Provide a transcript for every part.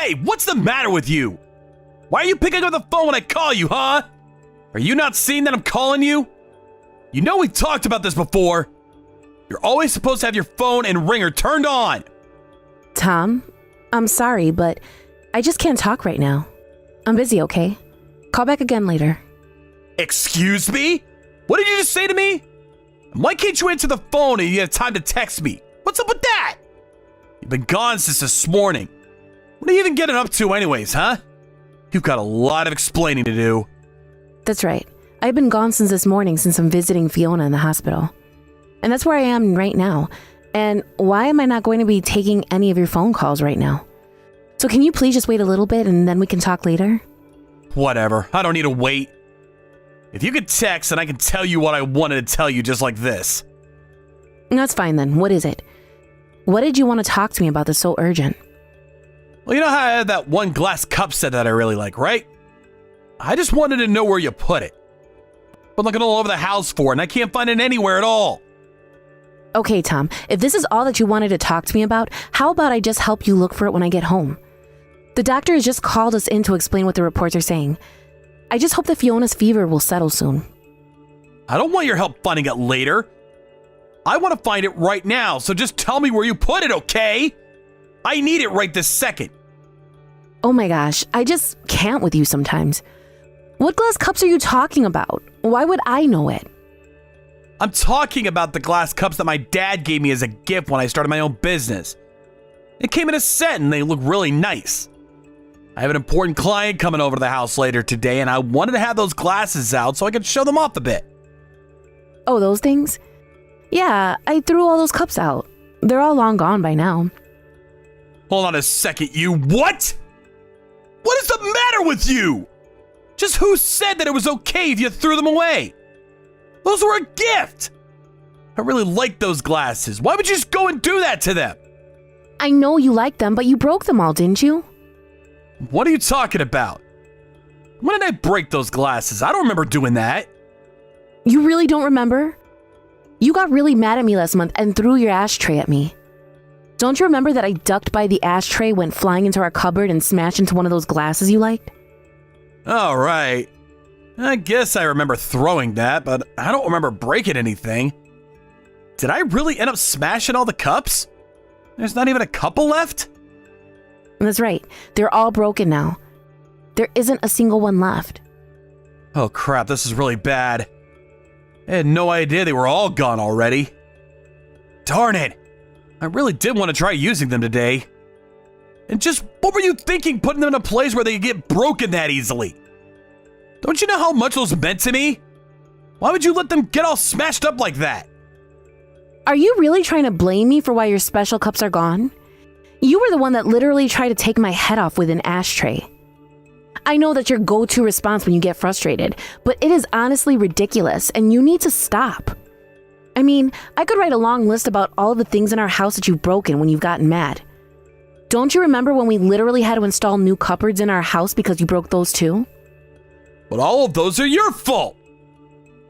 Hey, what's the matter with you? Why are you picking up the phone when I call you, huh? Are you not seeing that I'm calling you? You know we talked about this before. You're always supposed to have your phone and ringer turned on. Tom, I'm sorry, but I just can't talk right now. I'm busy, okay? Call back again later. Excuse me? What did you just say to me? Why can't you answer the phone and you have time to text me? What's up with that? You've been gone since this morning. What are you even getting up to anyways, huh? You've got a lot of explaining to do. That's right. I've been gone since this morning since I'm visiting Fiona in the hospital. And that's where I am right now. And why am I not going to be taking any of your phone calls right now? So can you please just wait a little bit and then we can talk later? Whatever. I don't need to wait. If you could text, then I can tell you what I wanted to tell you just like this. That's fine then. What is it? What did you want to talk to me about that's so urgent? Well, you know how I had that one glass cup set that I really like, right? I just wanted to know where you put it. Been looking all over the house for it, and I can't find it anywhere at all. Okay, Tom, if this is all that you wanted to talk to me about, how about I just help you look for it when I get home? The doctor has just called us in to explain what the reports are saying. I just hope that Fiona's fever will settle soon. I don't want your help finding it later. I want to find it right now, so just tell me where you put it, okay? I need it right this second. Oh my gosh, I just can't with you sometimes. What glass cups are you talking about? Why would I know it? I'm talking about the glass cups that my dad gave me as a gift when I started my own business. It came in a set and they look really nice. I have an important client coming over to the house later today and I wanted to have those glasses out so I could show them off a bit. Oh, those things? Yeah, I threw all those cups out. They're all long gone by now. Hold on a second, you what? What is the matter with you? Just who said that it was okay if you threw them away? Those were a gift. I really like those glasses. Why would you just go and do that to them? I know you like them, but you broke them all, didn't you? What are you talking about? When did I break those glasses? I don't remember doing that. You really don't remember? You got really mad at me last month and threw your ashtray at me. Don't you remember that I ducked by the ashtray, went flying into our cupboard, and smashed into one of those glasses you liked? All right. I guess I remember throwing that, but I don't remember breaking anything. Did I really end up smashing all the cups? There's not even a couple left? That's right. They're all broken now. There isn't a single one left. Oh crap, this is really bad. I had no idea they were all gone already. Darn it. I really did want to try using them today. And just what were you thinking putting them in a place where they could get broken that easily? Don't you know how much those meant to me? Why would you let them get all smashed up like that? Are you really trying to blame me for why your special cups are gone? You were the one that literally tried to take my head off with an ashtray. I know that's your go-to response when you get frustrated, but it is honestly ridiculous and you need to stop. I mean, I could write a long list about all of the things in our house that you've broken when you've gotten mad. Don't you remember when we literally had to install new cupboards in our house because you broke those too? But all of those are your fault.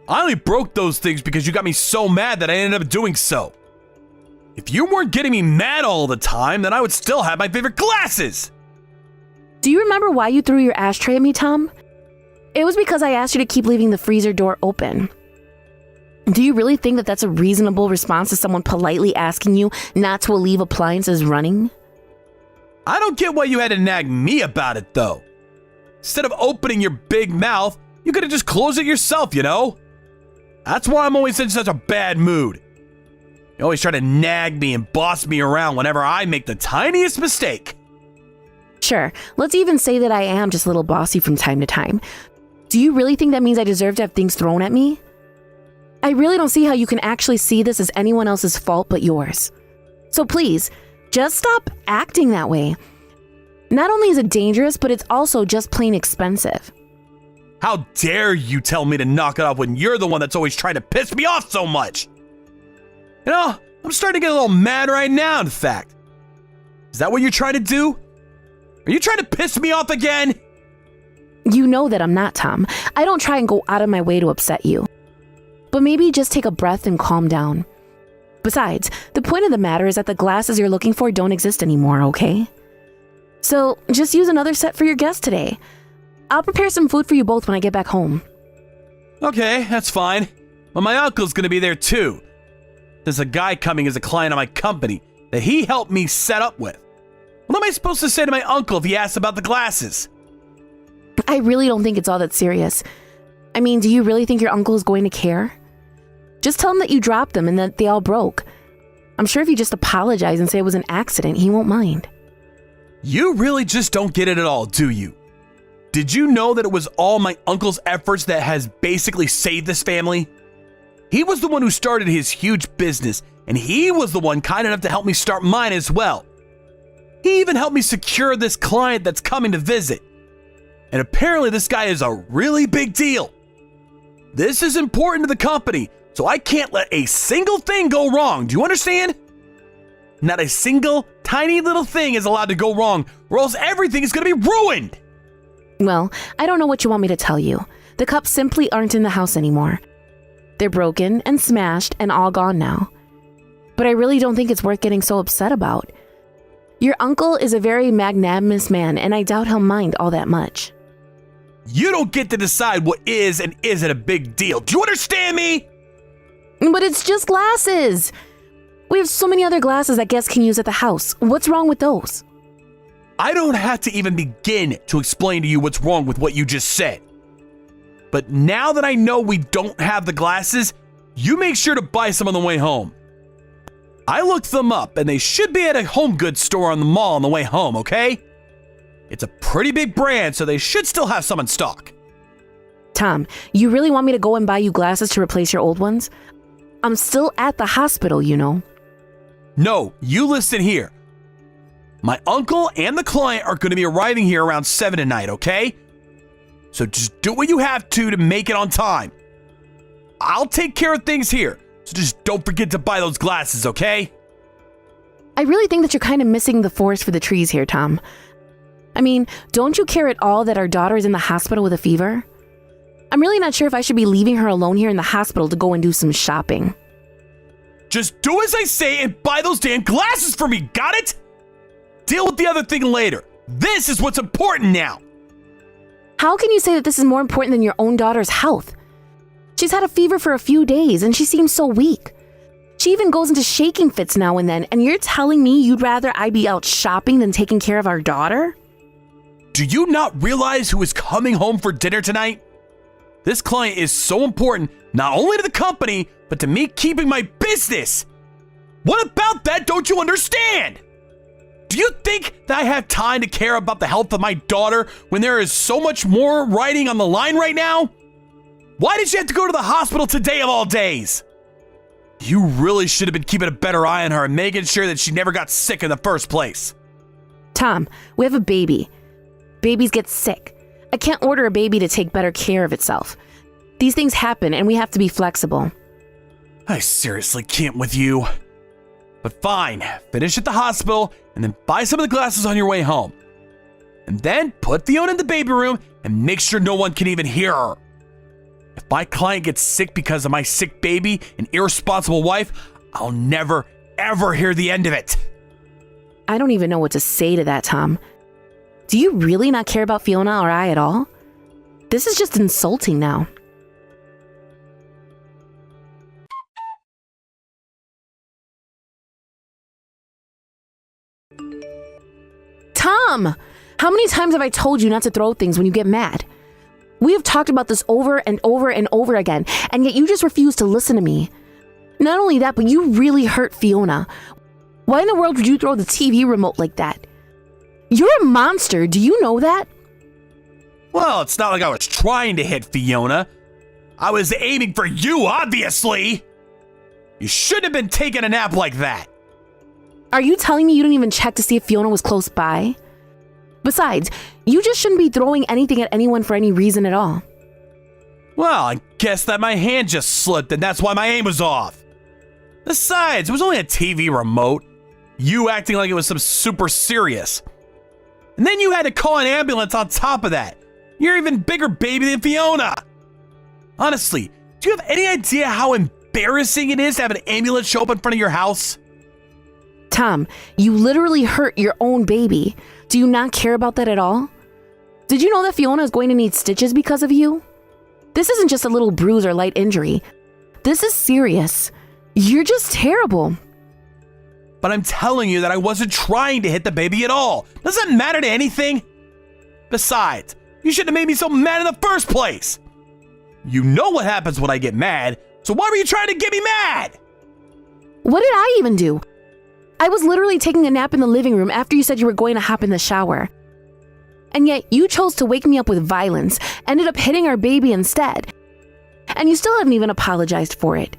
I only broke those things because you got me so mad that I ended up doing so. If you weren't getting me mad all the time, then I would still have my favorite glasses. Do you remember why you threw your ashtray at me, Tom? It was because I asked you to keep leaving the freezer door open. Do you really think that that's a reasonable response to someone politely asking you not to leave appliances running? I don't get why you had to nag me about it, though. Instead of opening your big mouth, you could have just closed it yourself, you know? That's why I'm always in such a bad mood. You always try to nag me and boss me around whenever I make the tiniest mistake. Sure, let's even say that I am just a little bossy from time to time. Do you really think that means I deserve to have things thrown at me? I really don't see how you can actually see this as anyone else's fault but yours. So please, just stop acting that way. Not only is it dangerous, but it's also just plain expensive. How dare you tell me to knock it off when you're the one that's always trying to piss me off so much? You know, I'm starting to get a little mad right now, in fact. Is that what you're trying to do? Are you trying to piss me off again? You know that I'm not, Tom. I don't try and go out of my way to upset you. But maybe just take a breath and calm down. Besides, the point of the matter is that the glasses you're looking for don't exist anymore, okay? So just use another set for your guest today. I'll prepare some food for you both when I get back home. Okay, that's fine. But my uncle's gonna be there too. There's a guy coming as a client of my company that he helped me set up with. What am I supposed to say to my uncle if he asks about the glasses? I really don't think it's all that serious. I mean, do you really think your uncle is going to care? Just tell him that you dropped them and that they all broke. I'm sure if you just apologize and say it was an accident, he won't mind. You really just don't get it at all, do you? Did you know that it was all my uncle's efforts that has basically saved this family? He was the one who started his huge business, and he was the one kind enough to help me start mine as well. He even helped me secure this client that's coming to visit. And apparently this guy is a really big deal. This is important to the company, so I can't let a single thing go wrong. Do you understand? Not a single tiny little thing is allowed to go wrong, or else everything is going to be ruined. Well, I don't know what you want me to tell you. The cups simply aren't in the house anymore. They're broken and smashed and all gone now. But I really don't think it's worth getting so upset about. Your uncle is a very magnanimous man, and I doubt he'll mind all that much. You don't get to decide what is and isn't a big deal. Do you understand me? But it's just glasses. We have so many other glasses that guests can use at the house. What's wrong with those? I don't have to even begin to explain to you what's wrong with what you just said. But now that I know we don't have the glasses, you make sure to buy some on the way home. I looked them up and they should be at a home goods store on the mall on the way home, okay? It's a pretty big brand, so they should still have some in stock. Tom, you really want me to go and buy you glasses to replace your old ones? I'm still at the hospital, you know. No, you listen here. My uncle and the client are going to be arriving here around 7 tonight, okay? So just do what you have to make it on time. I'll take care of things here, so just don't forget to buy those glasses, okay? I really think that you're kind of missing the forest for the trees here, Tom. I mean, don't you care at all that our daughter is in the hospital with a fever? I'm really not sure if I should be leaving her alone here in the hospital to go and do some shopping. Just do as I say and buy those damn glasses for me, got it? Deal with the other thing later. This is what's important now. How can you say that this is more important than your own daughter's health? She's had a fever for a few days and she seems so weak. She even goes into shaking fits now and then, and you're telling me you'd rather I be out shopping than taking care of our daughter? Do you not realize who is coming home for dinner tonight? This client is so important, not only to the company, but to me keeping my business. What about that don't you understand? Do you think that I have time to care about the health of my daughter when there is so much more riding on the line right now? Why did you have to go to the hospital today of all days? You really should have been keeping a better eye on her and making sure that she never got sick in the first place. Tom, we have a baby. Babies get sick. I can't order a baby to take better care of itself. These things happen and we have to be flexible. I seriously can't with you. But fine, finish at the hospital and then buy some of the glasses on your way home. And then put Fiona in the baby room and make sure no one can even hear her. If my client gets sick because of my sick baby and irresponsible wife, I'll never, ever hear the end of it. I don't even know what to say to that, Tom. Do you really not care about Fiona or I at all? This is just insulting now. Tom! How many times have I told you not to throw things when you get mad? We have talked about this over and over and over again, and yet you just refuse to listen to me. Not only that, but you really hurt Fiona. Why in the world would you throw the TV remote like that? You're a monster, do you know that? Well, it's not like I was trying to hit Fiona. I was aiming for you, obviously. You shouldn't have been taking a nap like that. Are you telling me you didn't even check to see if Fiona was close by? Besides, you just shouldn't be throwing anything at anyone for any reason at all. Well, I guess that my hand just slipped and that's why my aim was off. Besides, it was only a TV remote. You acting like it was some super serious. And then you had to call an ambulance on top of that. You're even bigger baby than Fiona. Honestly, do you have any idea how embarrassing it is to have an ambulance show up in front of your house? Tom, you literally hurt your own baby. Do you not care about that at all? Did you know that Fiona is going to need stitches because of you? This isn't just a little bruise or light injury. This is serious. You're just terrible. But I'm telling you that I wasn't trying to hit the baby at all. Does that matter to anything? Besides, you shouldn't have made me so mad in the first place. You know what happens when I get mad, so why were you trying to get me mad? What did I even do? I was literally taking a nap in the living room after you said you were going to hop in the shower. And yet you chose to wake me up with violence, ended up hitting our baby instead. And you still haven't even apologized for it.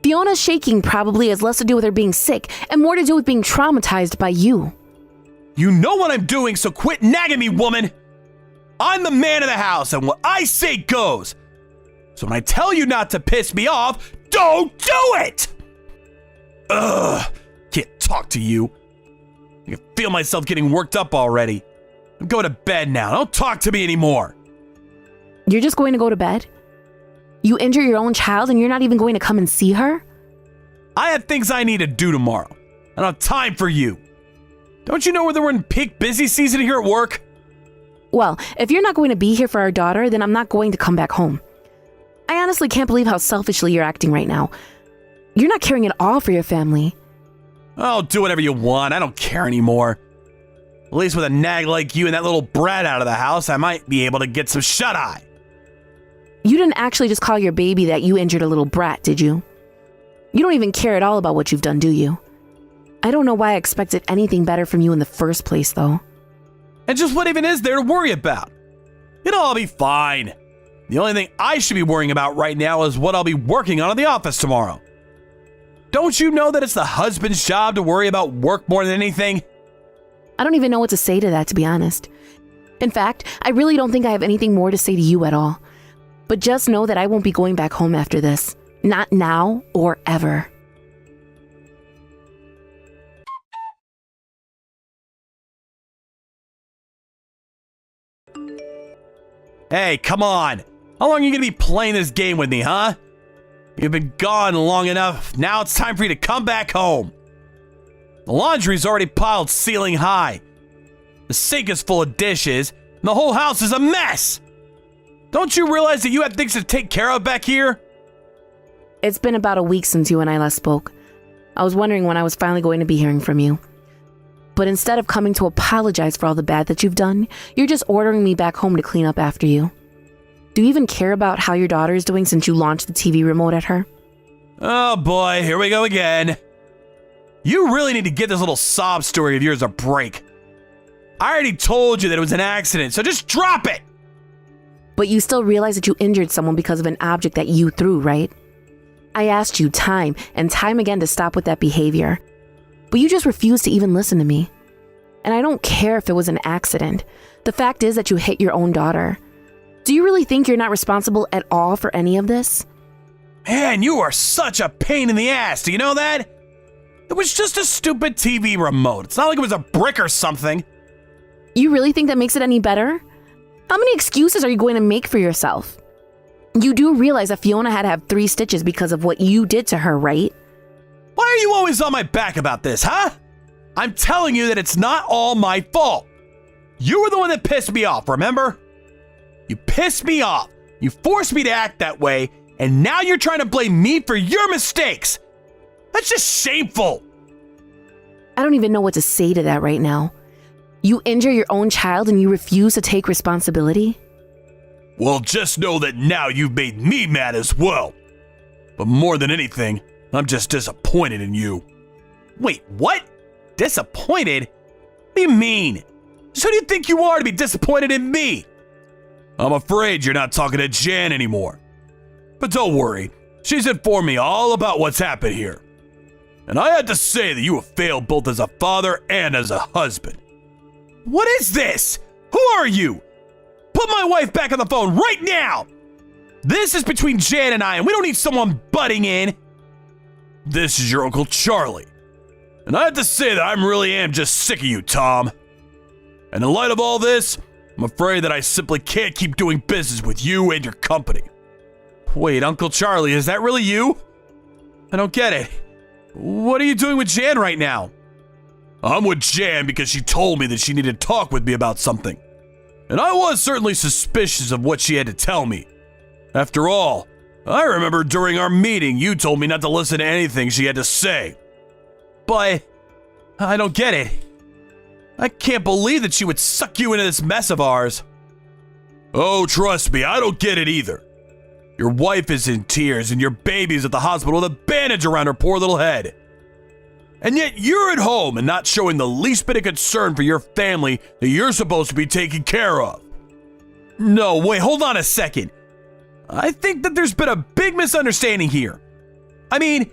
Fiona's shaking probably has less to do with her being sick and more to do with being traumatized by you. You know what I'm doing, so quit nagging me, woman. I'm the man of the house, and what I say goes. So when I tell you not to piss me off, don't do it! Ugh, can't talk to you. I can feel myself getting worked up already. I'm going to bed now. Don't talk to me anymore. You're just going to go to bed? You injure your own child and you're not even going to come and see her? I have things I need to do tomorrow. I don't have time for you. Don't you know we're in peak busy season here at work? Well, if you're not going to be here for our daughter, then I'm not going to come back home. I honestly can't believe how selfishly you're acting right now. You're not caring at all for your family. Oh, do whatever you want. I don't care anymore. At least with a nag like you and that little brat out of the house, I might be able to get some shut-eye. You didn't actually just call your baby that you injured a little brat, did you? You don't even care at all about what you've done, do you? I don't know why I expected anything better from you in the first place, though. And just what even is there to worry about? It'll all be fine. The only thing I should be worrying about right now is what I'll be working on in the office tomorrow. Don't you know that it's the husband's job to worry about work more than anything? I don't even know what to say to that, to be honest. In fact, I really don't think I have anything more to say to you at all. But just know that I won't be going back home after this. Not now or ever. Hey, come on. How long are you going to be playing this game with me, huh? You've been gone long enough. Now it's time for you to come back home. The laundry's already piled ceiling high. The sink is full of dishes, and the whole house is a mess. Don't you realize that you have things to take care of back here? It's been about a week since you and I last spoke. I was wondering when I was finally going to be hearing from you. But instead of coming to apologize for all the bad that you've done, you're just ordering me back home to clean up after you. Do you even care about how your daughter is doing since you launched the TV remote at her? Oh boy, here we go again. You really need to get this little sob story of yours a break. I already told you that it was an accident, so just drop it! But you still realize that you injured someone because of an object that you threw, right? I asked you time and time again to stop with that behavior. But you just refused to even listen to me. And I don't care if it was an accident. The fact is that you hit your own daughter. Do you really think you're not responsible at all for any of this? Man, you are such a pain in the ass, do you know that? It was just a stupid TV remote. It's not like it was a brick or something. You really think that makes it any better? How many excuses are you going to make for yourself? You do realize that Fiona had to have 3 stitches because of what you did to her, right? Why are you always on my back about this, huh? I'm telling you that it's not all my fault. You were the one that pissed me off, remember? You pissed me off. You forced me to act that way, and now you're trying to blame me for your mistakes. That's just shameful. I don't even know what to say to that right now. You injure your own child and you refuse to take responsibility? Well, just know that now you've made me mad as well. But more than anything, I'm just disappointed in you. Wait, what? Disappointed? What do you mean? So who do you think you are to be disappointed in me? I'm afraid you're not talking to Jan anymore. But don't worry, she's informed me all about what's happened here. And I had to say that you have failed both as a father and as a husband. What is this? Who are you? Put my wife back on the phone right now! This is between Jan and I, and we don't need someone butting in. This is your Uncle Charlie. And I have to say that I really am just sick of you, Tom. And in light of all this, I'm afraid that I simply can't keep doing business with you and your company. Wait, Uncle Charlie, is that really you? I don't get it. What are you doing with Jan right now? I'm with Jan because she told me that she needed to talk with me about something. And I was certainly suspicious of what she had to tell me. After all, I remember during our meeting you told me not to listen to anything she had to say. But I don't get it. I can't believe that she would suck you into this mess of ours. Oh, trust me, I don't get it either. Your wife is in tears and your baby's at the hospital with a bandage around her poor little head. And yet you're at home and not showing the least bit of concern for your family that you're supposed to be taking care of. No, wait, hold on a second. I think that there's been a big misunderstanding here. I mean,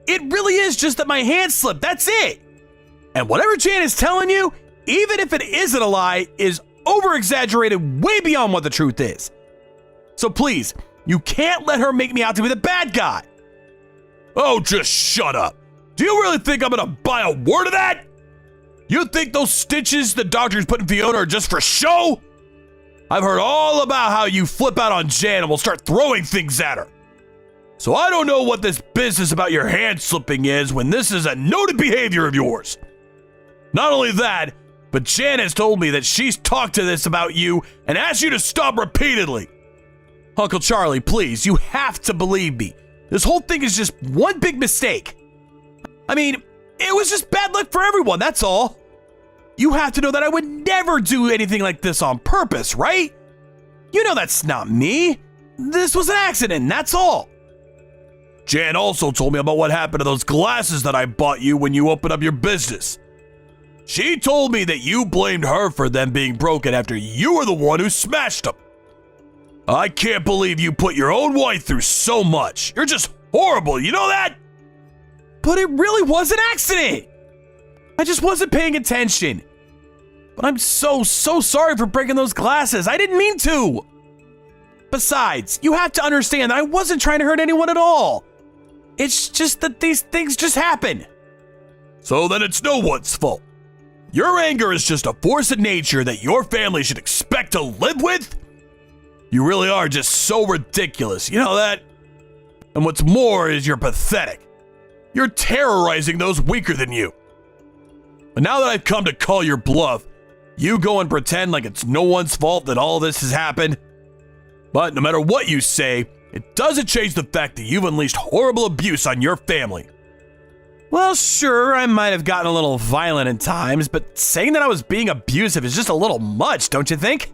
it really is just that my hand slipped, that's it. And whatever Jan is telling you, even if it isn't a lie, is over-exaggerated way beyond what the truth is. So please, you can't let her make me out to be the bad guy. Oh, just shut up. Do you really think I'm gonna buy a word of that? You think those stitches the doctor's putting Fiona are just for show? I've heard all about how you flip out on Jan and will start throwing things at her. So I don't know what this business about your hand slipping is when this is a noted behavior of yours. Not only that, but Jan has told me that she's talked to this about you and asked you to stop repeatedly. Uncle Charlie, please, you have to believe me. This whole thing is just one big mistake. I mean, it was just bad luck for everyone, that's all. You have to know that I would never do anything like this on purpose, right? You know that's not me. This was an accident, that's all. Jan also told me about what happened to those glasses that I bought you when you opened up your business. She told me that you blamed her for them being broken after you were the one who smashed them. I can't believe you put your own wife through so much. You're just horrible, you know that? But it really was an accident. I just wasn't paying attention. But I'm so sorry for breaking those glasses. I didn't mean to. Besides, you have to understand that I wasn't trying to hurt anyone at all. It's just that these things just happen. So then it's no one's fault. Your anger is just a force of nature that your family should expect to live with? You really are just so ridiculous, you know that? And what's more is you're pathetic. You're terrorizing those weaker than you. But now that I've come to call your bluff, you go and pretend like it's no one's fault that all this has happened. But no matter what you say, it doesn't change the fact that you've unleashed horrible abuse on your family. Well, sure, I might have gotten a little violent at times, but saying that I was being abusive is just a little much, don't you think?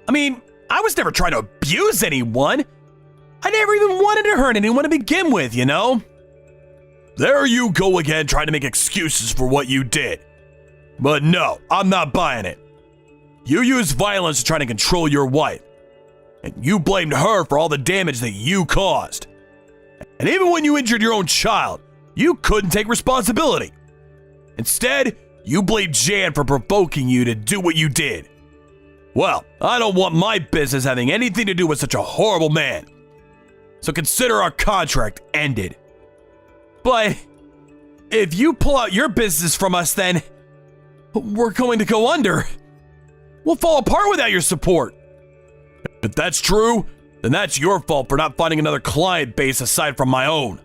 I mean, I was never trying to abuse anyone. I never even wanted to hurt anyone to begin with, you know? There you go again, trying to make excuses for what you did. But no, I'm not buying it. You used violence to try to control your wife. And you blamed her for all the damage that you caused. And even when you injured your own child, you couldn't take responsibility. Instead, you blamed Jan for provoking you to do what you did. Well, I don't want my business having anything to do with such a horrible man. So consider our contract ended. But if you pull out your business from us, then we're going to go under. We'll fall apart without your support. If that's true, then that's your fault for not finding another client base aside from my own.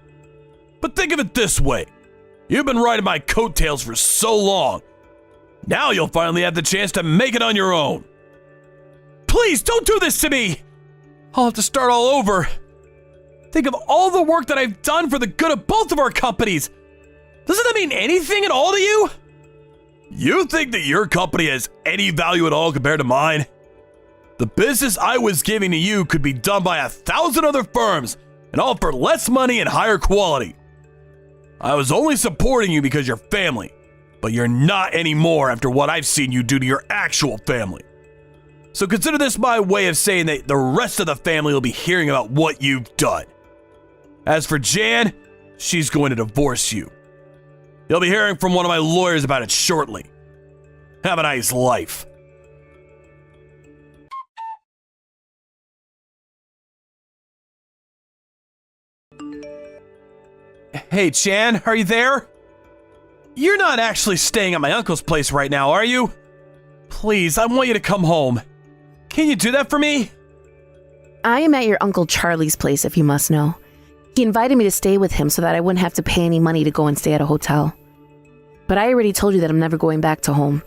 But think of it this way. You've been riding my coattails for so long. Now you'll finally have the chance to make it on your own. Please don't do this to me. I'll have to start all over. Think of all the work that I've done for the good of both of our companies. Doesn't that mean anything at all to you? You think that your company has any value at all compared to mine? The business I was giving to you could be done by 1,000 other firms and all for less money and higher quality. I was only supporting you because you're family, but you're not anymore after what I've seen you do to your actual family. So consider this my way of saying that the rest of the family will be hearing about what you've done. As for Jan, she's going to divorce you. You'll be hearing from one of my lawyers about it shortly. Have a nice life. Hey, Chan, are you there? You're not actually staying at my uncle's place right now, are you? Please, I want you to come home. Can you do that for me? I am at your Uncle Charlie's place, if you must know. He invited me to stay with him so that I wouldn't have to pay any money to go and stay at a hotel. But I already told you that I'm never going back to home.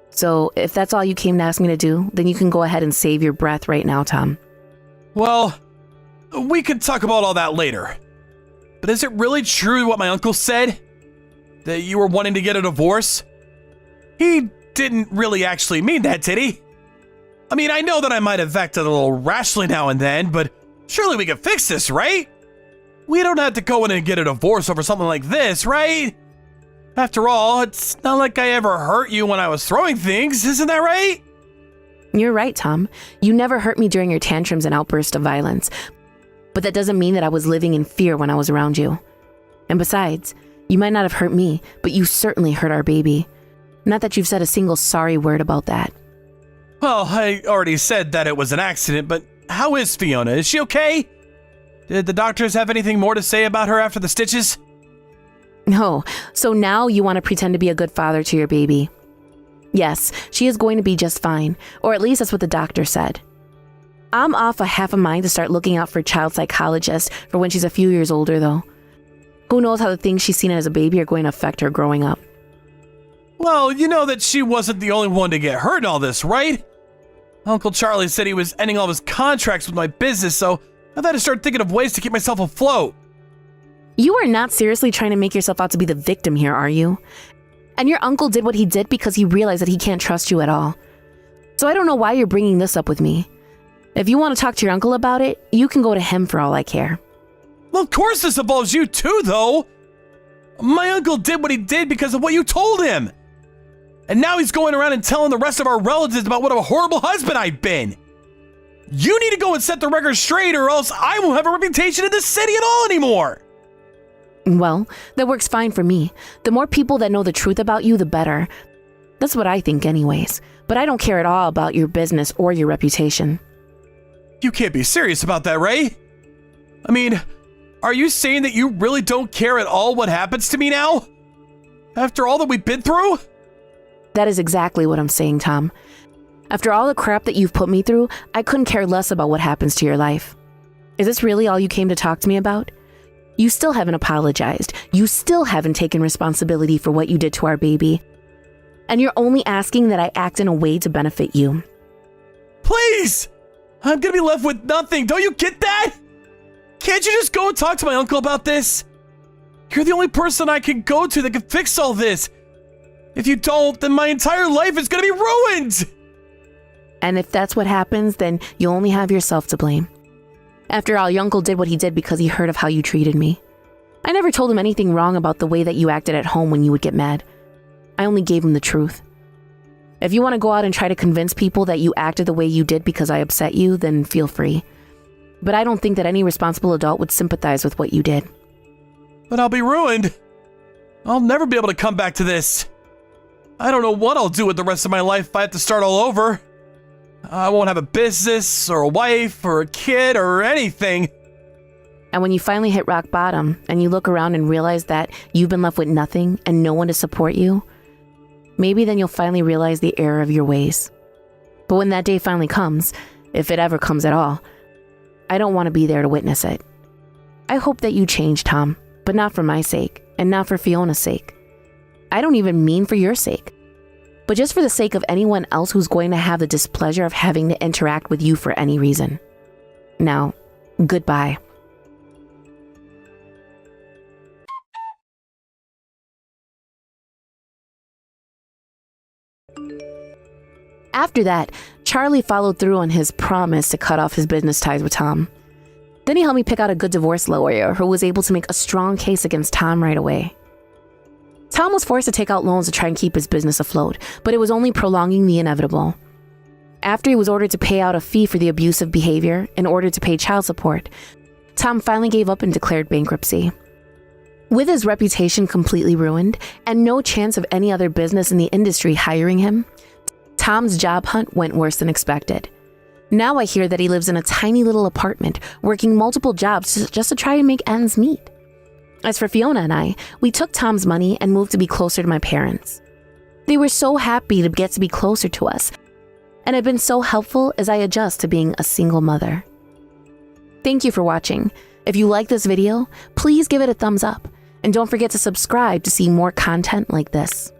So if that's all you came to ask me to do, then you can go ahead and save your breath right now, Tom. Well, we could talk about all that later. But is it really true what my uncle said? That you were wanting to get a divorce? He didn't really actually mean that, did he? I mean, I know that I might have acted a little rashly now and then, but surely we can fix this, right? We don't have to go in and get a divorce over something like this, right? After all, it's not like I ever hurt you when I was throwing things, isn't that right? You're right, Tom. You never hurt me during your tantrums and outbursts of violence. But that doesn't mean that I was living in fear when I was around you. And besides, you might not have hurt me, but you certainly hurt our baby. Not that you've said a single sorry word about that. Well, I already said that it was an accident, but how is Fiona? Is she okay? Did the doctors have anything more to say about her after the stitches? No, so now you want to pretend to be a good father to your baby. Yes, she is going to be just fine, or at least that's what the doctor said. I'm off a half a mind to start looking out for a child psychologist for when she's a few years older, though. Who knows how the things she's seen as a baby are going to affect her growing up. Well, you know that she wasn't the only one to get hurt in all this, right? Uncle Charlie said he was ending all of his contracts with my business, so I've had to start thinking of ways to keep myself afloat. You are not seriously trying to make yourself out to be the victim here, are you? And your uncle did what he did because he realized that he can't trust you at all. So I don't know why you're bringing this up with me. If you want to talk to your uncle about it, you can go to him for all I care. Well, of course this involves you too, though. My uncle did what he did because of what you told him. And now he's going around and telling the rest of our relatives about what a horrible husband I've been. You need to go and set the record straight, or else I won't have a reputation in this city at all anymore. Well, that works fine for me. The more people that know the truth about you, the better. That's what I think anyways. But I don't care at all about your business or your reputation. You can't be serious about that, Ray. I mean, are you saying that you really don't care at all what happens to me now? After all that we've been through? That is exactly what I'm saying, Tom. After all the crap that you've put me through, I couldn't care less about what happens to your life. Is this really all you came to talk to me about? You still haven't apologized. You still haven't taken responsibility for what you did to our baby. And you're only asking that I act in a way to benefit you. Please! I'm gonna be left with nothing. Don't you get that? Can't you just go and talk to my uncle about this? You're the only person I can go to that can fix all this. If you don't, then my entire life is gonna be ruined! And if that's what happens, then you only have yourself to blame. After all, your uncle did what he did because he heard of how you treated me. I never told him anything wrong about the way that you acted at home when you would get mad. I only gave him the truth. If you want to go out and try to convince people that you acted the way you did because I upset you, then feel free. But I don't think that any responsible adult would sympathize with what you did. But I'll be ruined. I'll never be able to come back to this. I don't know what I'll do with the rest of my life if I have to start all over. I won't have a business, or a wife, or a kid, or anything. And when you finally hit rock bottom, and you look around and realize that you've been left with nothing and no one to support you, maybe then you'll finally realize the error of your ways. But when that day finally comes, if it ever comes at all, I don't want to be there to witness it. I hope that you change, Tom, but not for my sake, and not for Fiona's sake. I don't even mean for your sake, but just for the sake of anyone else who's going to have the displeasure of having to interact with you for any reason. Now, goodbye. After that, Charlie followed through on his promise to cut off his business ties with Tom. Then he helped me pick out a good divorce lawyer who was able to make a strong case against Tom right away. Tom was forced to take out loans to try and keep his business afloat, but it was only prolonging the inevitable. After he was ordered to pay out a fee for the abusive behavior in order to pay child support, Tom finally gave up and declared bankruptcy. With his reputation completely ruined and no chance of any other business in the industry hiring him, Tom's job hunt went worse than expected. Now I hear that he lives in a tiny little apartment, working multiple jobs just to try and make ends meet. As for Fiona and I, we took Tom's money and moved to be closer to my parents. They were so happy to get to be closer to us, and have been so helpful as I adjust to being a single mother. Thank you for watching. If you like this video, please give it a thumbs up, and don't forget to subscribe to see more content like this.